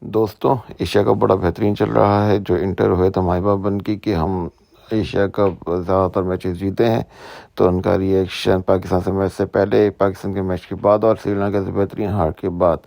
दोस्तों, Asia cup बड़ा बेहतरीन चल रहा है। जो इंटर हुए तो माई बाप बन की कि हम एशिया कप ज़्यादातर मैचेस जीते हैं, तो उनका रिएक्शन पाकिस्तान से मैच से पहले, पाकिस्तान के मैच के बाद और श्रीलंका से बेहतरीन हार के बाद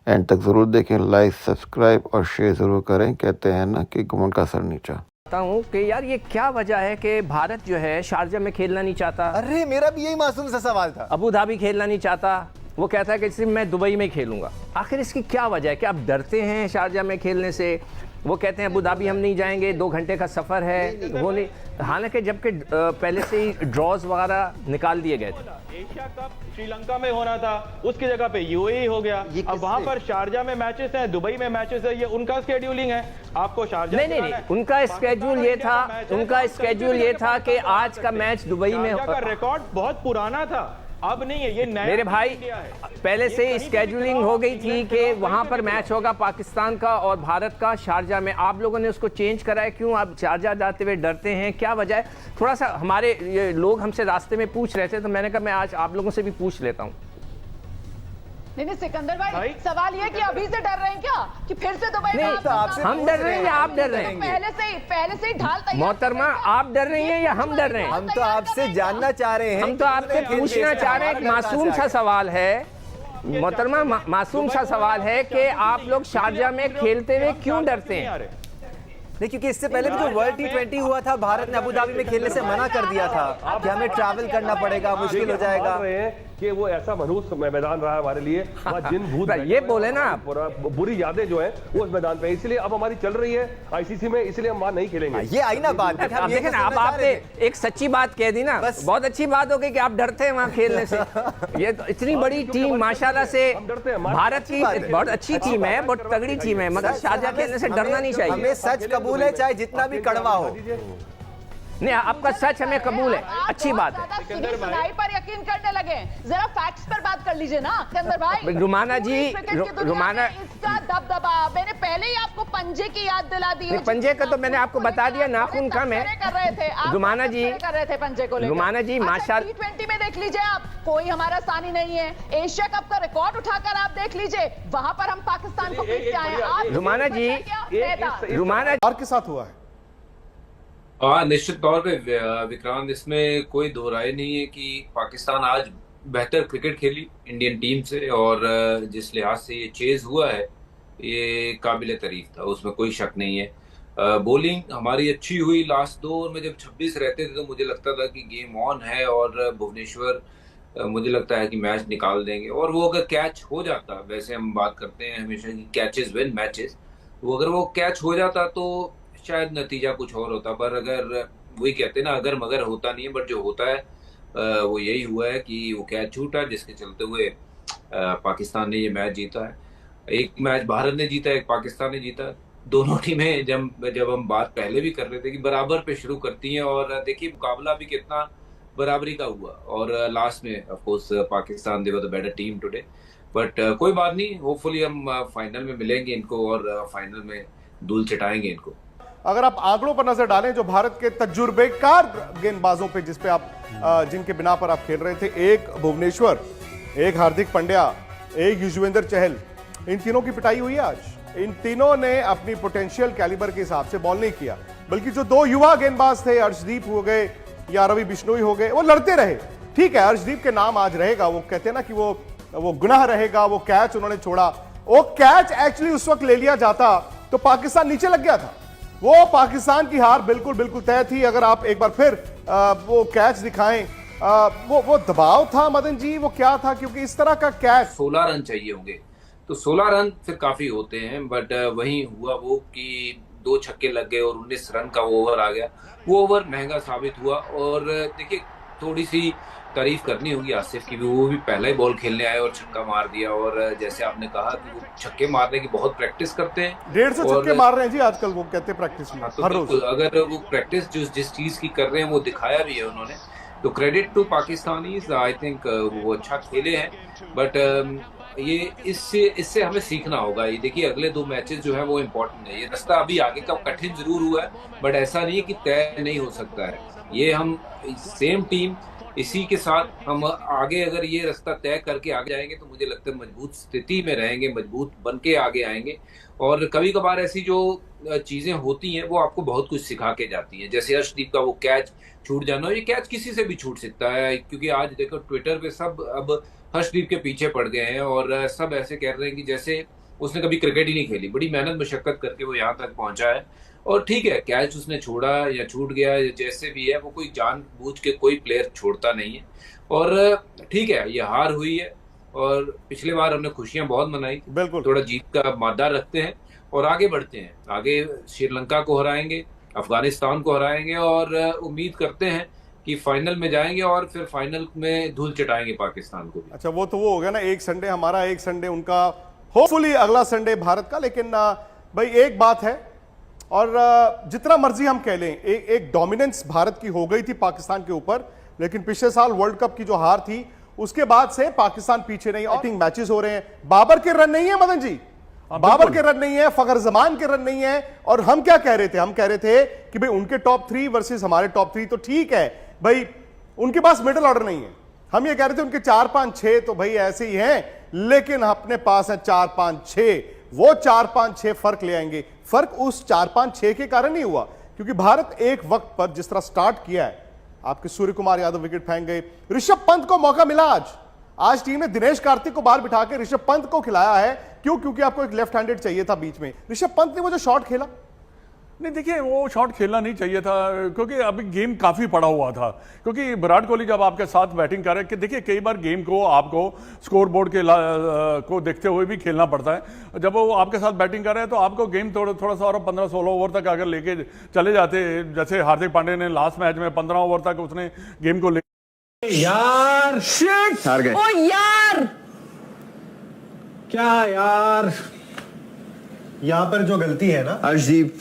एंड तक ज़रूर देखें। लाइक, सब्सक्राइब और शेयर ज़रूर करें। कहते हैं ना कि घुमंड का असर नीचा। हूँ कि यार ये क्या वजह है कि भारत जो है शारजा में खेलना नहीं चाहता। अरे मेरा भी यही मासूम सा सवाल था। अबू धाबी खेलना नहीं चाहता, वो कहता है कि सिर्फ मैं दुबई में खेलूंगा। आखिर इसकी क्या वजह है? क्या आप डरते हैं शारजा में खेलने से? वो कहते हैं अबू धाबी हम नहीं जाएंगे, 2 घंटे का सफ़र है, वो नहीं। हालांकि जबकि पहले से ही ड्रॉज वगैरह निकाल दिए गए थे। एशिया कप श्रीलंका में होना था, उसकी जगह पे यूएई हो गया। अब वहां पर शारजा में मैचेस हैं, दुबई में मैचेस है, ये उनका स्केड्यूलिंग है। आपको शारजा नहीं, उनका स्केड्यूल ये था कि आज का मैच दुबई में का रिकॉर्ड बहुत पुराना था, अब नहीं है, ये नया। मेरे भाई पहले से स्केड्यूलिंग हो गई थी कि वहां पर मैच होगा पाकिस्तान का और भारत का शारजा में। आप लोगों ने उसको चेंज करा है, क्यों आप शारजा जाते हुए डरते हैं? क्या वजह है? थोड़ा सा हमारे ये लोग हमसे रास्ते में पूछ रहे थे, तो मैंने कहा मैं आज आप लोगों से भी पूछ लेता हूँ। नहीं सिकंदर भाई, सवाल ये कि अभी से डर रहे हैं क्या कि फिर से दुबई में? हम डर रहे हैं या आप डर रहे हैं? पहले से ही ढाल तैयार। मोहतरमा, आप डर रही हैं या हम डर रहे हैं? हम तो आपसे जानना चाह रहे हैं। हम तो आपसे पूछना चाह रहे हैं। एक मासूम सा सवाल है मोहतरमा, मासूम सा सवाल है कि आप लोग शारजा में खेलते हुए क्यों डरते हैं? नहीं, क्योंकि इससे पहले भी जो वर्ल्ड T20 हुआ था, भारत ने अबू धाबी में खेलने से मना कर दिया था कि हमें ट्रैवल करना पड़ेगा, मुश्किल हो जाएगा। कि वो ऐसा मनहूस मैदान रहा है हमारे लिए, जिन भूत ये बोले ना, बुरी यादें जो है वो उस मैदान पे, इसलिए अब हमारी चल रही है आईसीसी में, इसलिए हम वहां नहीं खेलेंगे। ये आई ना बात। अब देखें ना, अब आपने एक सच्ची बात कह दी ना, बहुत अच्छी बात हो गई कि आप डरते हैं वहां खेलने से। ये तो इतनी बड़ी टीम माशाल्लाह से भारत की बहुत अच्छी टीम है, बहुत तगड़ी टीम है, मगर शारजा खेलने से डरना नहीं चाहिए। हमें सच कबूल है, चाहे जितना भी कड़वा हो। नहीं, आपका सच हमें कबूल है, अच्छी बात है। सुनाई पर यकीन करने लगे, जरा फैक्ट्स पर बात कर लीजिए ना सिकंदर भाई। रुमाना जी, रुमाना, इसका दबदबा मैंने पहले ही आपको पंजे की याद दिला दी। पंजे का तो मैंने आपको बता दिया, नाखून कम है। कर रहे थे रुमाना जी, कर रहे थे पंजे को लेकर। रुमाना जी माशाल्लाह T20 में देख लीजिए आप, कोई हमारा सानी नहीं है। एशिया कप का रिकॉर्ड उठाकर आप देख लीजिए, वहां पर हम पाकिस्तान को पीट के आए। रुमाना जी, रुमाना और के साथ हुआ है। हाँ, निश्चित तौर पे विक्रांत, इसमें कोई दो राय नहीं है कि पाकिस्तान आज बेहतर क्रिकेट खेली इंडियन टीम से, और जिस लिहाज से ये चेज हुआ है ये काबिल तारीफ था, उसमें कोई शक नहीं है। बॉलिंग हमारी अच्छी हुई। लास्ट 2 ओवर में जब 26 रहते थे तो मुझे लगता था कि गेम ऑन है और भुवनेश्वर मुझे लगता है कि मैच निकाल देंगे, और वो अगर कैच हो जाता, वैसे हम बात करते हैं हमेशा कि कैचेस विन मैचेस, वो अगर वो कैच हो जाता तो शायद नतीजा कुछ और होता। पर अगर वही कहते हैं ना, अगर मगर होता नहीं है, बट जो होता है वो यही हुआ है कि वो कैच छूटा, जिसके चलते हुए पाकिस्तान ने ये मैच जीता है। एक मैच भारत ने जीता, एक पाकिस्तान ने जीता। दोनों टीमें जब हम बात पहले भी कर रहे थे कि बराबर पे शुरू करती हैं, और देखिए मुकाबला भी कितना बराबरी का हुआ, और लास्ट में of course Pakistan they were the better team today. But कोई बात नहीं, होपफुली हम फाइनल में मिलेंगे इनको और फाइनल में धूल चटाएंगे इनको। अगर आप आंकड़ों पर नजर डालें, जो भारत के तजुर्बेकार गेंदबाजों पे जिस पे आप जिनके बिना पर आप खेल रहे थे, एक भुवनेश्वर, एक हार्दिक पांड्या, एक युजवेंद्र चहल, इन तीनों की पिटाई हुई है आज। इन तीनों ने अपनी पोटेंशियल कैलिबर के हिसाब से बॉल नहीं किया, बल्कि जो 2 युवा गेंदबाज थे, अर्शदीप हो गए या रवि बिश्नोई हो गए, वो लड़ते रहे। ठीक है, अर्शदीप के नाम आज रहेगा, वो कहते हैं ना कि वो गुनाह रहेगा, वो कैच उन्होंने छोड़ा। वो कैच एक्चुअली उस वक्त ले लिया जाता तो पाकिस्तान नीचे लग गया था। वो पाकिस्तान की हार बिल्कुल तय थी। अगर आप एक बार फिर वो कैच दिखाएं, वो दबाव था मदन जी, वो क्या था? क्योंकि इस तरह का कैच 16 रन चाहिए होंगे, तो 16 रन फिर काफी होते हैं, बट वहीं हुआ वो कि 2 छक्के लग गए और 19 रन का ओवर आ गया। वो ओवर महंगा साबित हुआ। और देखिए, थोड़ी सी तारीफ करनी होगी आसिफ की भी, वो भी पहला ही बॉल खेलने आए और छक्का मार दिया। और जैसे आपने कहा कि वो छक्के मारने की बहुत प्रैक्टिस करते हैं, 150 छक्के मार रहे हैं जी आजकल, वो कहते हैं प्रैक्टिस में तो हर रोज। अगर वो प्रैक्टिस जिस चीज की कर रहे हैं वो दिखाया भी है उन्होंने, तो credit to Pakistanis. I think वो अच्छा खेले हैं, बट ये इससे हमें सीखना होगा। ये देखिए, अगले 2 मैचेस जो है वो इम्पोर्टेंट है। ये रास्ता अभी आगे का कठिन जरूर हुआ है, बट ऐसा नहीं है कि तय नहीं हो सकता है। ये हम सेम टीम इसी के साथ हम आगे अगर ये रास्ता तय करके आगे जाएंगे तो मुझे लगता है मजबूत स्थिति में रहेंगे, मजबूत बन के आगे आएंगे। और कभी कभार ऐसी जो चीजें होती हैं वो आपको बहुत कुछ सिखा के जाती हैं, जैसे अर्शदीप का वो कैच छूट जाना, ये कैच किसी से भी छूट सकता है, क्योंकि आज देखो ट्विटर पे सब अब हर्षदीप के पीछे पड़ गए हैं और सब ऐसे कह रहे हैं कि जैसे उसने कभी क्रिकेट ही नहीं खेली। बड़ी मेहनत मशक्कत करके वो यहाँ तक पहुंचा है और ठीक है, कैच उसने छोड़ा या छूट गया या जैसे भी है, वो कोई जानबूझ के कोई प्लेयर छोड़ता नहीं है। और ठीक है, ये हार हुई है और पिछले बार हमने खुशियां बहुत मनाई, बिल्कुल थोड़ा जीत का मादा रखते हैं और आगे बढ़ते हैं। आगे श्रीलंका को हराएंगे, अफगानिस्तान को हराएंगे और उम्मीद करते हैं कि फाइनल में जाएंगे और फिर फाइनल में धूल चटाएंगे पाकिस्तान को भी। अच्छा, वो तो वो हो गया ना, एक संडे हमारा, एक संडे उनका, होपफुली अगला संडे भारत का। लेकिन भाई एक बात है, और जितना मर्जी हम कह लें, एक डोमिनेंस भारत की हो गई थी पाकिस्तान के ऊपर, लेकिन पिछले साल वर्ल्ड कप की जो हार थी उसके बाद से पाकिस्तान पीछे नहीं। और मैचेस हो रहे हैं, बाबर के रन नहीं है मदन जी, बाबर के रन नहीं है, फखर जमान के रन नहीं है। और हम क्या कह रहे थे, हम कह रहे थे कि भाई उनके टॉप 3 वर्सेस हमारे टॉप 3 तो ठीक है भाई, उनके पास मिडिल ऑर्डर नहीं है। हम ये कह रहे थे उनके 4-5-6 तो भाई ऐसे ही हैं, लेकिन अपने पास है 4-5-6, वो 4-5-6 फर्क ले आएंगे। फर्क उस 4-5-6 के कारण नहीं हुआ, क्योंकि भारत एक वक्त पर जिस तरह स्टार्ट किया है, आपके सूर्य कुमार यादव विकेट फेंक गए, ऋषभ पंत को मौका मिला। आज टीम ने दिनेश कार्तिक को बाहर बिठा के ऋषभ पंत को खिलाया है। क्यों? क्योंकि आपको एक लेफ्ट हैंडेड चाहिए था बीच में। ऋषभ पंत ने वो जो शॉट खेला, नहीं देखिए वो शॉट खेलना नहीं चाहिए था, क्योंकि अभी गेम काफ़ी पड़ा हुआ था। क्योंकि विराट कोहली जब आपके साथ बैटिंग कर रहे हैं, कि देखिए कई बार गेम को आपको स्कोर बोर्ड के को देखते हुए भी खेलना पड़ता है। जब वो आपके साथ बैटिंग कर रहे हैं तो आपको गेम थोड़ा सा और 15-16 ओवर तक अगर लेके चले जाते, जैसे हार्दिक पांड्या ने लास्ट मैच में 15 ओवर तक उसने गेम को यार शिट हार गए। ओ यार, क्या यार, यहाँ पर जो गलती है ना, अर्शदीप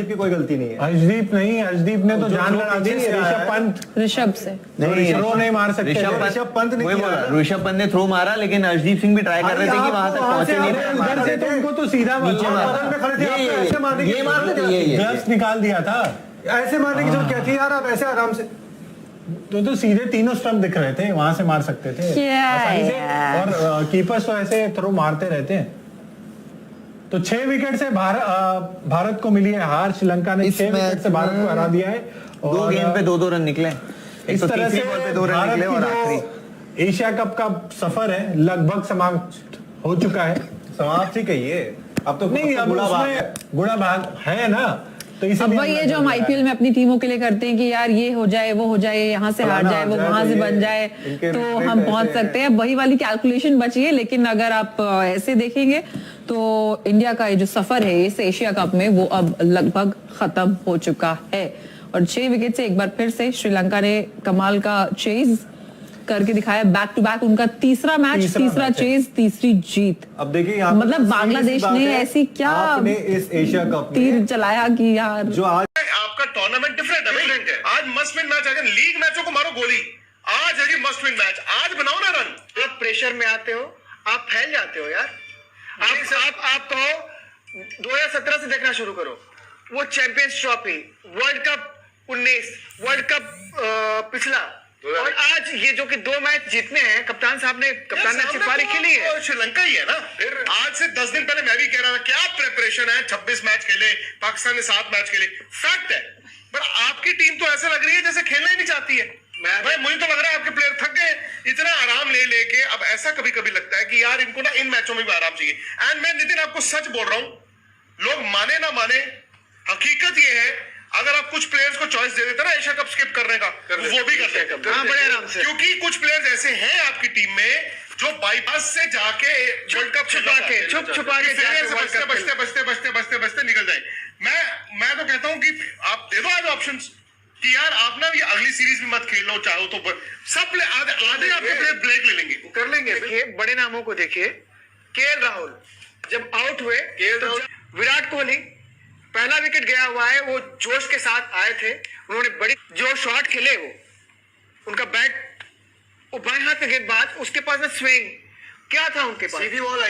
की कोई गलती नहीं है। अर्शदीप नहीं, अर्शदीप ने तो जान लड़ा दी ऋषभ पंत, ऋषभ से नहीं, थ्रो नहीं मार सकते। ऋषभ पंत ने किया, ऋषभ पंत ने थ्रो मारा, लेकिन अर्शदीप सिंह भी ट्राई कर रहे थे कि वहां तक पहुंचे नहीं पाए। तो उनको तो सीधा नीचे में खड़े थे, ऐसे मारने की ग्लव्स निकाल दिया था, ऐसे मारने की जरूरत क्या थी यार? आप ऐसे आराम से तो सीधे तीनों स्टंप दिख रहे थे, वहां से मार सकते थे आसानी से। और कीपर्स तो ऐसे थ्रो मारते रहते हैं। तो 6 विकेट से भारत को मिली है हार। श्रीलंका ने 6 विकेट से भारत को हरा दिया है। 2 गेम पे 2-2 रन निकले, इस तरह से भारत की जो एशिया कप का सफर है लगभग समाप्त हो चुका है। समाप्त ही कहिए, अब तो नहीं, अब बुरा भाग है ना। तो अब वही है जो हम आईपीएल में अपनी टीमों के लिए करते हैं कि यार ये हो जाए, वो हो जाए, यहाँ से हार जाए, वो वहां से बन जाए, तो हम पहुंच सकते हैं। वही वाली कैलकुलेशन बची है। लेकिन अगर आप ऐसे देखेंगे तो इंडिया का ये जो सफर है इस एशिया कप में, वो अब लगभग खत्म हो चुका है। और 6 विकेट से एक बार फिर से श्रीलंका ने कमाल का चेज करके दिखाया। बैक टू बैक उनका तीसरा मैच, तीसरा चेज, तीसरी जीत। अब देखिए, मतलब बांग्लादेश ने ऐसी क्या इस एशिया कप में तीर चलाया कि यार, जो आज आपका टूर्नामेंट डिफरेंट है। आज मस्ट विन मैच, अगर लीग मैचों को मारो गोली, आज है जी मस्ट विन मैच, आज बनाओ ना रन। आप प्रेशर में आते हो, आप फैल जाते हो यार। आप कहो 2017 से देखना शुरू करो, वो champions trophy, world cup 19, world cup पिछला, और आज ये जो कि 2 मैच जीतने हैं, कप्तान साहब ने, कप्तान ने अच्छी पारी खेली है। श्रीलंका ही है ना। फिर आज से 10 दिन पहले मैं भी कह रहा था क्या प्रिपरेशन है, 26 मैच खेले, पाकिस्तान ने 7 मैच खेले, फैक्ट है। पर आपकी टीम तो ऐसा लग रही है जैसे खेलना ही नहीं चाहती है। भाई मुझे तो लग रहा है आपके प्लेयर थक गए इतना आराम ले लेके। अब ऐसा कभी कभी लगता है कि यार इनको ना इन मैचों में भी आराम चाहिए। एंड मैं नितिन आपको सच बोल रहा हूं, लोग माने ना माने, हकीकत ये है, अगर आप कुछ प्लेयर्स को चॉइस दे देते ना एशिया कप स्किप करने का, वो भी करते हैं बड़े आराम से। क्योंकि कुछ प्लेयर्स ऐसे हैं आपकी टीम में जो बाईपास से जाके वर्ल्ड कप छुपा के बचते निकल जाए। मैं तो कहता हूं कि आप दे दो आज ऑप्शंस कि यार आप ना ये अगली सीरीज में मत खेल लो, चाहो तो सब आधे आपके प्लेयर ब्रेक ले लेंगे, कर लेंगे। देखिए बड़े नामों को देखिए, केएल राहुल जब आउट हुए, विराट कोहली पहला विकेट गया हुआ है, वो जोश के साथ आए थे, उन्होंने बड़ी जो शॉट खेले, वो उनका बैट, वो बाएं हाथ का गेंदबाज, उसके पास में स्विंग क्या था, उनके पास सीधी बॉल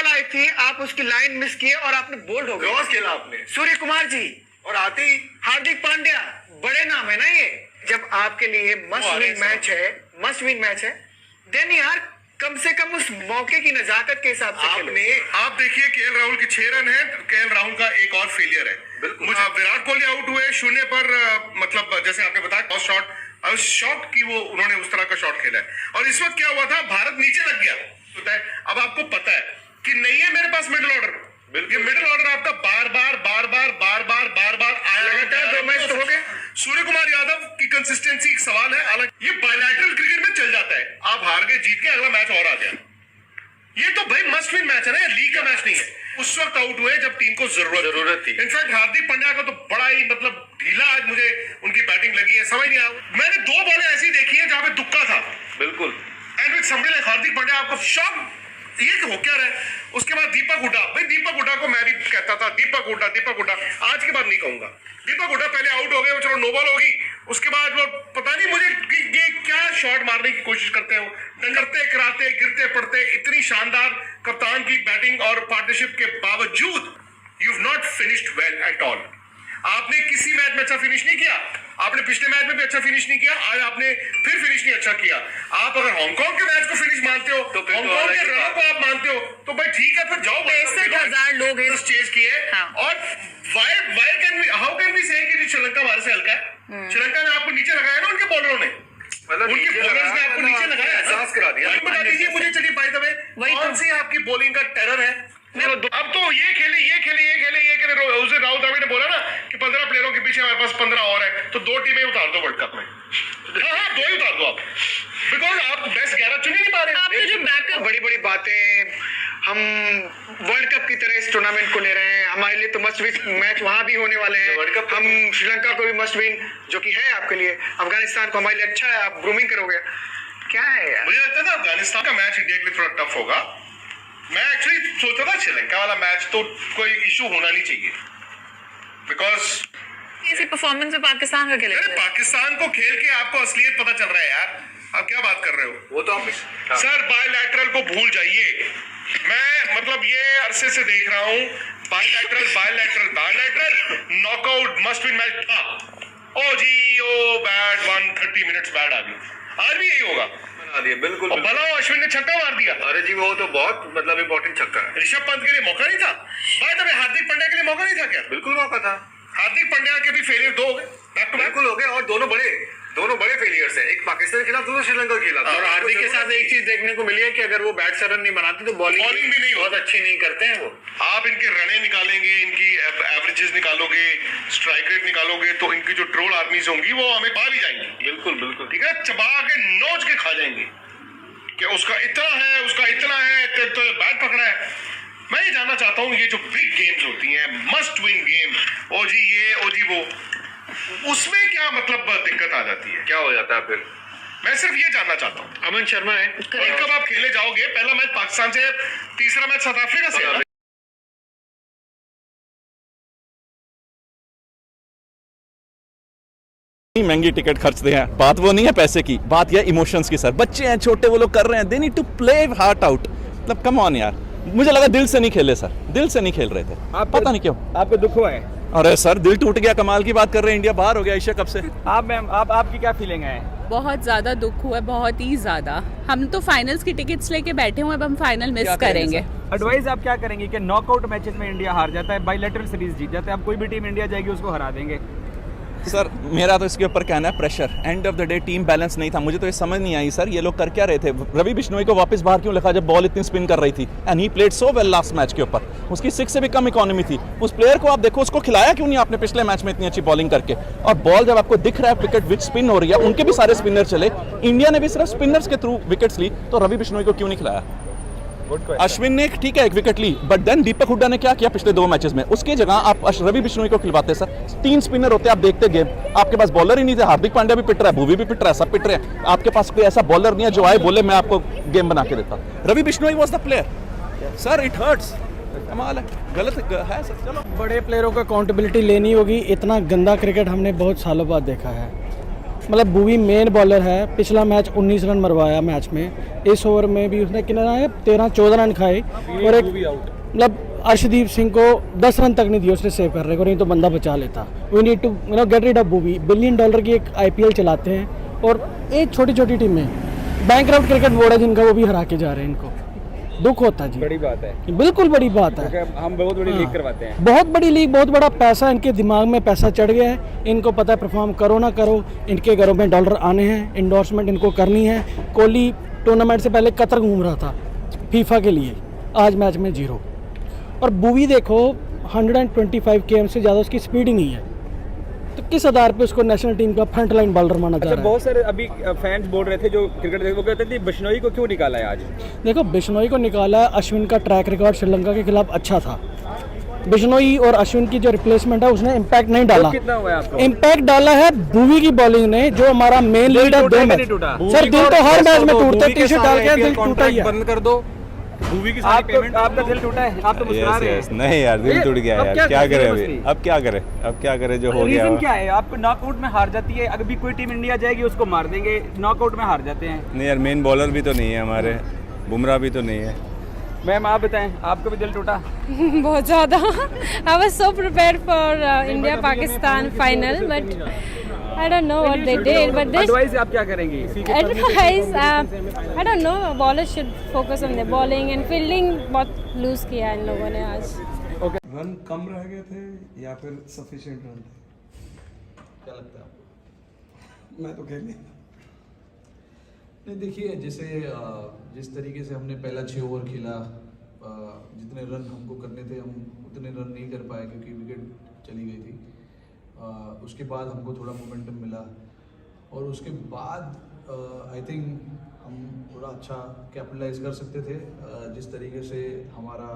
आई थी, आप उसकी लाइन मिस किए और आपने बोल्ड हो गए। खेला आपने सूर्य कुमार जी, और आते ही हार्दिक पांड्या, बड़े नाम है ना ये, जब आपके लिए मस्ट विन मैच है देन यार कम से कम उस मौके की नजाकत के हिसाब से आप देखिए केएल राहुल के 6 रन है, केएल राहुल का एक और फेलियर है। मुझे विराट कोहली आउट हुए 0 पर, मतलब जैसे आपने बताया शॉट की वो उन्होंने उस तरह का शॉट खेला है। और इस वक्त क्या हुआ था, भारत नीचे लग गया। अब आपको पता है कि नहीं है मेरे पास मिडिल ऑर्डर, ये मिडिल ऑर्डर आपका बार बार आया लगातार 2 मैच तो हो गए। सूर्य कुमार यादव की कंसिस्टेंसी एक सवाल है, हालांकि ये बायलैटरल क्रिकेट में चल जाता है, आप हार गए जीत के अगला मैच और आ गया। ये तो भाई मस्ट विन मैच है ना, लीग का मैच नहीं है। उस वक्त आउट हुए जब टीम को जरूरत थी। इनफैक्ट हार्दिक पांड्या का तो बड़ा ही मतलब ढीला आज मुझे उनकी बैटिंग लगी है, समझ नहीं आया। मैंने 2 बॉलें ऐसी देखी है जहां पे तुक्का था बिल्कुल, and with somebody like Hardik Pandya आपको शॉक ये हो क्या रहा है। उसके बाद दीपक हुड्डा, भाई दीपक हुड्डा को मैं भी कहता था दीपक हुड्डा, आज के बाद नहीं कहूंगा। दीपक हुड्डा पहले आउट हो गए, वो चलो नो बॉल होगी, उसके बाद वो पता नहीं मुझे कि ये क्या शॉट मारने की कोशिश करते हो, डंगरते कराते गिरते पड़ते। इतनी शानदार कप्तान की बैटिंग और पार्टनरशिप के बावजूद you have not finished well at all. आपने किसी मैच में अच्छा फिनिश नहीं किया, आपने पिछले मैच में भी अच्छा फिनिश नहीं किया, आज आपने फिर फिनिश नहीं अच्छा किया। आप अगर हांगकांग के मैच को फिनिश मानते हो, तो हांगकांग के रनों को आप मानते हो, तो भाई ठीक है फिर जाओ। 63,000 लोग चेज किए और हाउ कैन वी से कि श्रीलंका हमारे से हल्का है। श्रीलंका ने आपको नीचे लगाया ना, उनके बॉलरों ने, उनके बॉलर्स ने आपको नीचे लगाया, एहसास करा दिया। बता दीजिए मुझे, चलिए बाय द वे कौन सी आपकी बॉलिंग का टेरर है। अब तो ये खेले उस दिन राहुल द्रविड़ ने बोला ना कि 15 प्लेयरों के पीछे हमारे पास 15 और है, तो 2 टीमें उतार दो वर्ल्ड कप में। हाँ 2 ही उतार दो आप, बिकॉज आप बेस्ट 11 चुन ही नहीं पा रहे। आपने जो बैकअप बड़ी बातें हम वर्ल्ड कप की तरह इस टूर्नामेंट को ले रहे हैं, हमारे लिए तो मस्ट विन मैच वहां भी होने वाले हैं। वर्ल्ड कप हम श्रीलंका को भी मस्ट विन जो कि है आपके लिए, अफगानिस्तान को हमारे लिए अच्छा है, आप ग्रूमिंग करोगे क्या है यार। मुझे लगता था अफगानिस्तान का मैच इंडिया के लिए थोड़ा टफ होगा। मैं एक्चुअली सोचता था श्रीलंका वाला मैच तो कोई इशू होना नहीं चाहिए, बिकॉज ऐसी परफॉर्मेंस में पाकिस्तान का खेले। पाकिस्तान को खेल के आपको असलियत पता चल रहा है यार, आप क्या बात कर रहे हो। वो तो आप सर बायलैटरल को भूल जाइए। मैं मतलब ये अरसे से देख रहा हूँ bilateral knockout must win match था। ओ जी ओ बैड 130 मिनट्स बैड आ गई, आज भी यही होगा दिया बिल्कुल। बनाओ अश्विन ने छक्का मार दिया, अरे जी वो तो बहुत मतलब इंपॉर्टेंट छक्का है। ऋषभ पंत के लिए मौका नहीं था, हार्दिक पांड्या के लिए मौका नहीं था क्या? बिल्कुल मौका था। हार्दिक पांड्या के भी फेलियर 2 हो गए, बैक टू बैक हो गए, और दोनों बड़े फेलियर्स हैं, एक पाकिस्तान के खिलाफ, दूसरा श्रीलंका के खिलाफ। और हार्दिक के साथ एक चीज देखने को मिली है कि अगर वो बैट से रन नहीं बनाते तो बॉलिंग भी नहीं बहुत अच्छी नहीं करते हैं वो। आप इनके रने निकालेंगे, इनकी एवरेजेस निकालोगे, स्ट्राइक रेट निकालोगे, तो इनकी जो ट्रोल आर्मीज होंगी वो हमें पा भी जाएंगी। बिल्कुल ठीक है, चबा के नोच के खा जाएंगे कि उसका इतना है तो बैट पकड़ा है। मैं ये जानना चाहता हूँ, ये जो बिग गेम्स होती हैं, मस्ट विन गेम, ओ जी वो, उसमें क्या मतलब दिक्कत आ जाती है, क्या हो जाता है फिर? मैं सिर्फ ये जानना चाहता हूँ। अमन शर्मा है, वर्ल्ड कप आप खेले जाओगे, पहला मैच पाकिस्तान से, तीसरा मैच साउथ अफ्रीका से। महंगी टिकट खर्चते हैं, बात वो नहीं है पैसे की, बात यह इमोशंस की। सर बच्चे हैं छोटे, वो लोग कर रहे हैं, they need to play heart out. मतलब कम ऑन यार, मुझे लगा दिल से नहीं खेले सर, दिल से नहीं खेल रहे थे, पता नहीं क्यों। आपको दुख हुआ है? अरे सर दिल टूट गया, कमाल की बात कर रहे हैं, इंडिया बाहर हो गया एशिया कप से। आप मैम आपकी क्या फीलिंग है? बहुत ज्यादा दुख हुआ है, बहुत ही ज्यादा। हम तो फाइनल्स की टिकट्स लेके बैठे हुए, अब हम फाइनल मिस करेंगे। एडवाइस आप क्या करेंगे कि नॉकआउट मैचेस में इंडिया हार जाता है, बायलैटरल सीरीज जीत जाता है, अब कोई भी टीम इंडिया जाएगी उसको हरा देंगे? सर मेरा तो इसके ऊपर कहना है pressure, end of the day team balance नहीं था। मुझे तो ये समझ नहीं आई सर, ये लोग कर क्या रहे थे। रवि बिश्नोई को वापस बाहर क्यों लिखा जब बॉल इतनी स्पिन कर रही थी, and he played so well last match के ऊपर। उसकी 6 से भी कम इकोनॉमी थी। उस प्लेयर को आप देखो, उसको खिलाया क्यों नहीं आपने पिछले मैच में इतनी अच्छी बॉलिंग करके। और बॉल जब आपको दिख रहा है विकेट विच स्पिन हो रही है, उनके भी सारे स्पिनर चले, इंडिया ने भी सिर्फ स्पिनर्स के थ्रू विकेट्स ली, तो रवि बिश्नोई को क्यों नहीं खिलाया? अश्विन ने ठीक है 1 विकेट ली, बट देन दीपक हुड्डा ने क्या किया पिछले 2 मैचेस में, उसके जगह आप रवि बिश्नोई को खिलवाते सर। 3 स्पिनर होते, आप देखते गेम, आपके पास बॉलर ही नहीं थे। हार्दिक पांड्या भी पिट रहा है, भुवी भी पिट रहा है, सब पिट रहे हैं, आपके पास कोई ऐसा बॉलर नहीं है जो आए बोले मैं आपको गेम बना के देता। Ravi Bishnoi was the player sir, it hurts, कमाल है, गलत है सर। चलो बड़े प्लेयरों को अकाउंटेबिलिटी लेनी होगी, इतना गंदा क्रिकेट हमने बहुत सालों बाद देखा है। मतलब भुवी मेन बॉलर है, पिछला मैच 19 रन मरवाया मैच में, इस ओवर में भी उसने कितना है 13-14 रन खाए, और एक मतलब अर्शदीप सिंह को 10 रन तक नहीं दिए उसने सेव करने को, नहीं तो बंदा बचा लेता। We need to get rid of बुवी। $1 बिलियन की एक IPL चलाते हैं और एक छोटी छोटी टीम में बैंकरप्ट क्रिकेट बोर्ड है जिनका, वो भी हरा के जा रहे हैं। इनको दुख होता है जी। बड़ी बात है, बिल्कुल बड़ी बात है। क्योंकि हम बहुत बड़ी लीग करवाते हैं। बहुत बड़ी लीग, बहुत बड़ा पैसा, इनके दिमाग में पैसा चढ़ गया है। इनको पता है परफॉर्म करो ना करो, इनके घरों में डॉलर आने हैं, इंडोर्समेंट इनको करनी है। कोहली टूर्नामेंट से पहले कतर घूम रहा था फीफा के लिए, आज मैच में 0। और बुवी देखो 125 km से ज़्यादा उसकी स्पीड ही नहीं है, तो किस आधार पे उसको नेशनल टीम का फ्रंट लाइन बॉलर माना जा रहा है? बहुत सारे अभी फैंस बोल रहे थे जो क्रिकेट वो कहते थे बिश्नोई को क्यों निकाला है आज? देखो बिश्नोई को निकाला, अश्विन का ट्रैक रिकॉर्ड श्रीलंका के खिलाफ अच्छा था। बिश्नोई और अश्विन की जो रिप्लेसमेंट है उसने इम्पैक्ट नहीं डाला। कितना हुआ है आपको? इम्पैक्ट डाला है बुवी की बॉलिंग ने, जो हमारा मेन लीड है। 2 मैच सर, दिल तो हर मैच में टूटता है, टी शर्ट डाल के दिल टूटा ही है। बंद कर दो। मूवी की सारी पेमेंट आपका दिल टूटा है, आप तो मुस्कुरा रहे हैं। नहीं यार, दिल टूट गया यार, क्या करें अभी? अब क्या करें जो हो गया। रीजन क्या है? आपको नॉकआउट में हार जाती है, अगर भी कोई टीम इंडिया जाएगी उसको मार देंगे, नॉकआउट में हार जाते हैं। नहीं यार, मेन बॉलर भी तो नहीं है हमारे, बुमराह भी तो नहीं है। मैम आप बताएं, आपको भी दिल टूटा? बहुत ज़्यादा। I was so prepared for India Pakistan final, but I don't know what they did, but this advice आप क्या करेंगी? advice I don't know, bowlers should focus on their bowling and fielding बहुत लूज किया इन लोगों ने आज। रन कम रह गए थे या फिर सफिशिएंट रन थे? क्या लगता है आपको? मैं तो खेल नहीं, देखिए जैसे जिस तरीके से हमने पहला 6 ओवर खेला, जितने रन हमको करने थे हम उतने रन नहीं कर पाए क्योंकि विकेट चली गई थी। उसके बाद हमको थोड़ा मोमेंटम मिला और उसके बाद आई थिंक हम थोड़ा अच्छा कैपिटलाइज कर सकते थे। जिस तरीके से हमारा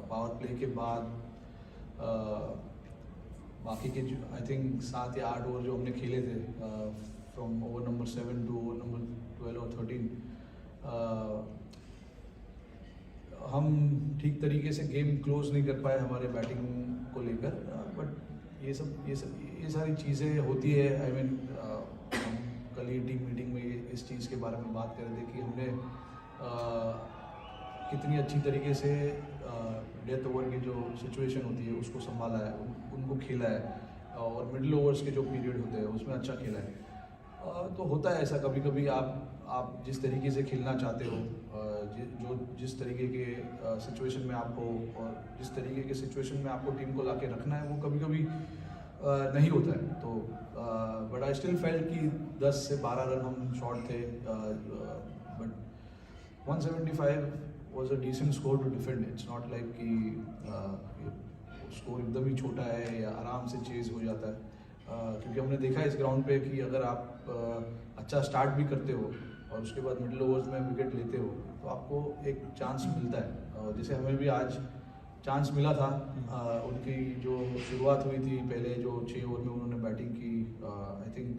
पावर प्ले के बाद बाकी के आई थिंक 7 या 8 ओवर जो हमने खेले थे, from over number 7 to over number 12 और 13, हम ठीक तरीके से गेम क्लोज नहीं कर पाए हमारे बैटिंग को लेकर। बट ये सारी चीज़ें होती है। आई मीन हम कल ही टीम मीटिंग में इस चीज़ के बारे में बात कर रहे थे कि हमने कितनी अच्छी तरीके से डेथ ओवर की जो सिचुएशन होती है उसको संभाला है, उनको खेला है, और मिडिल ओवर्स के जो पीरियड होते हैं उसमें अच्छा खेला है। तो होता है ऐसा कभी कभी, आप जिस तरीके से खेलना चाहते हो, जिस तरीके के सिचुएशन में आप हो और जिस तरीके के सिचुएशन में आपको टीम को लाके रखना है, वो कभी कभी नहीं होता है। तो बट आई स्टिल फेल्ट कि 10 से 12 रन हम शॉर्ट थे, but 175 was a decent score to defend. It's not like कि स्कोर एकदम ही छोटा है या आराम से चेज हो जाता है, क्योंकि हमने देखा है इस ग्राउंड पे कि अगर आप अच्छा स्टार्ट भी करते हो और उसके बाद मिडिल ओवर्स में विकेट लेते हो तो आपको एक चांस मिलता है। जैसे हमें भी आज चांस मिला था। उनकी जो शुरुआत हुई थी पहले जो 6 ओवर में उन्होंने बैटिंग की, आई थिंक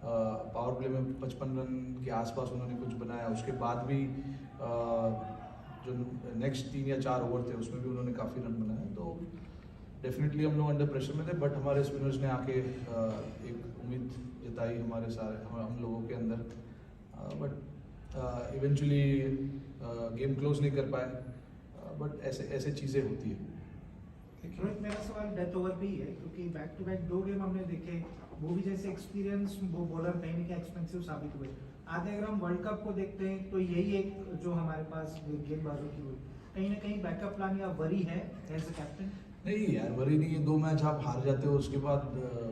पावर प्ले में 55 रन के आसपास उन्होंने कुछ बनाया। उसके बाद भी जो नेक्स्ट 3 या 4 ओवर थे उसमें भी उन्होंने काफ़ी रन बनाए। तो डेफिनेटली हम लोग अंडर प्रेशर में थे, बट हमारे स्पिनर्स ने आके एक उम्मीद जताई हम लोगों के अंदर, बट इवेंचुअली गेम क्लोज नहीं कर पाए। बट ऐसे चीज़ें होती है। रोहित, मेरा सवाल डेथ ओवर पे ही है, क्योंकि बैक टू बैक 2 गेम हमने देखे, वो भी जैसे एक्सपीरियंस वो बॉलर कहीं ना कहीं एक्सपेंसिव साबित हुए। आगे अगर हम वर्ल्ड कप को देखते हैं तो यही एक जो हमारे पास गेंदबाजों की हुई, कहीं ना कहीं बैकअप प्लान या वरी है एज अ कैप्टन? नहीं यार, वरी नहीं है। 2 मैच आप हार जाते हो उसके बाद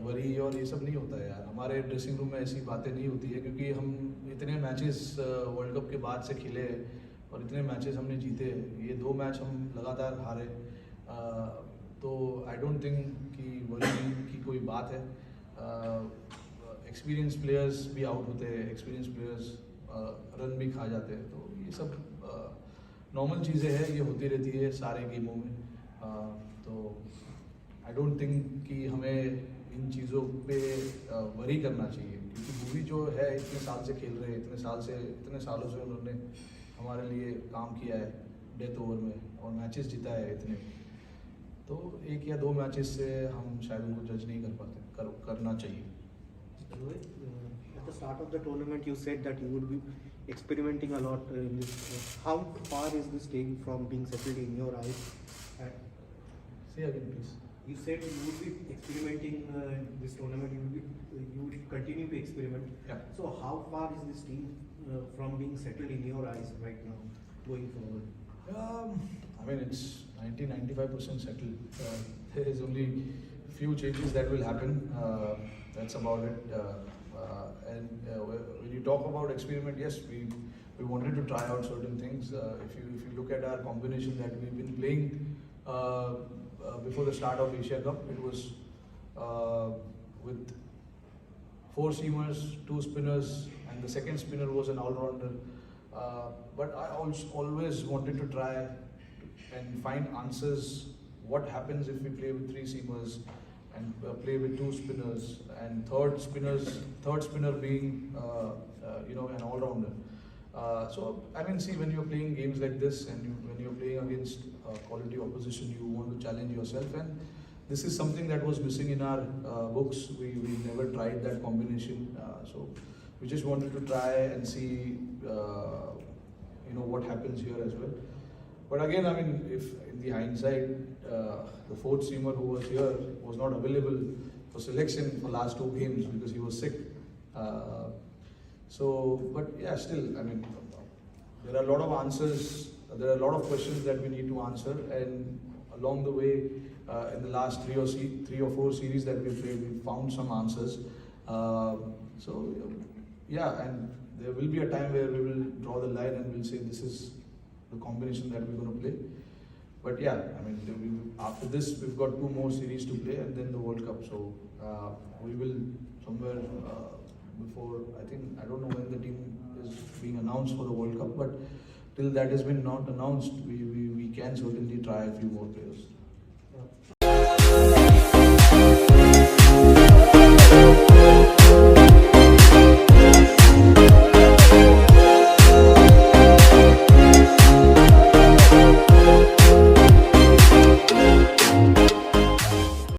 वरी और ये सब नहीं होता है यार। हमारे ड्रेसिंग रूम में ऐसी बातें नहीं होती है, क्योंकि हम इतने मैचेस वर्ल्ड कप के बाद से खेले और इतने मैचेस हमने जीते। ये 2 मैच हम लगातार हारे, तो आई डोंट थिंक कि वरी की कोई बात है। एक्सपीरियंस प्लेयर्स भी आउट होते हैं, एक्सपीरियंस प्लेयर्स रन भी खा जाते हैं, तो ये सब नॉर्मल चीज़ें हैं, ये होती रहती है सारे गेमों में। तो आई डोंट थिंक कि हमें इन चीज़ों पे वरी करना चाहिए, क्योंकि बुवी जो है इतने साल से खेल रहे हैं, इतने सालों से उन्होंने हमारे लिए काम किया है डेथ ओवर में और मैचेस जीता है इतने। तो 1 या 2 मैचेस से हम शायद उनको जज नहीं कर पाते, करना चाहिए। At the start of the tournament, you said that you would be experimenting a lot in this. How far is this taking from being settled in your eyes? Say again, please. You said you would be experimenting this tournament. You would continue to experiment. Yeah. So how far is this team from being settled in your eyes right now, going forward? I mean, it's 90-95% settled. There is only few changes that will happen. That's about it. And when you talk about experiment, yes, we wanted to try out certain things. If you look at our combination that we've been playing before the start of Asia Cup, it was with 4 seamers, 2 spinners, and the second spinner was an all-rounder. But I always wanted to try and find answers. What happens if we play with 3 seamers and play with 2 spinners, and third spinner being an all-rounder. So I mean, see, when you're playing games like this and when you're playing against quality opposition, you want to challenge yourself, and this is something that was missing in our books. We never tried that combination, so we just wanted to try and see what happens here as well. But again, I mean, if in the hindsight, the 4th seamer who was here was not available for selection for last 2 games because he was sick. But yeah, still, I mean, there are a lot of answers, there are a lot of questions that we need to answer, and along the way, in the last 3 or 4 series that we played, we found some answers. Yeah, and there will be a time where we will draw the line and we'll say this is the combination that we're going to play. But yeah, I mean, after this, we've got 2 more series to play and then the World Cup. So we will somewhere before, I don't know when the team is being announced for the World Cup, but till that has been not announced, we can certainly try a few more players.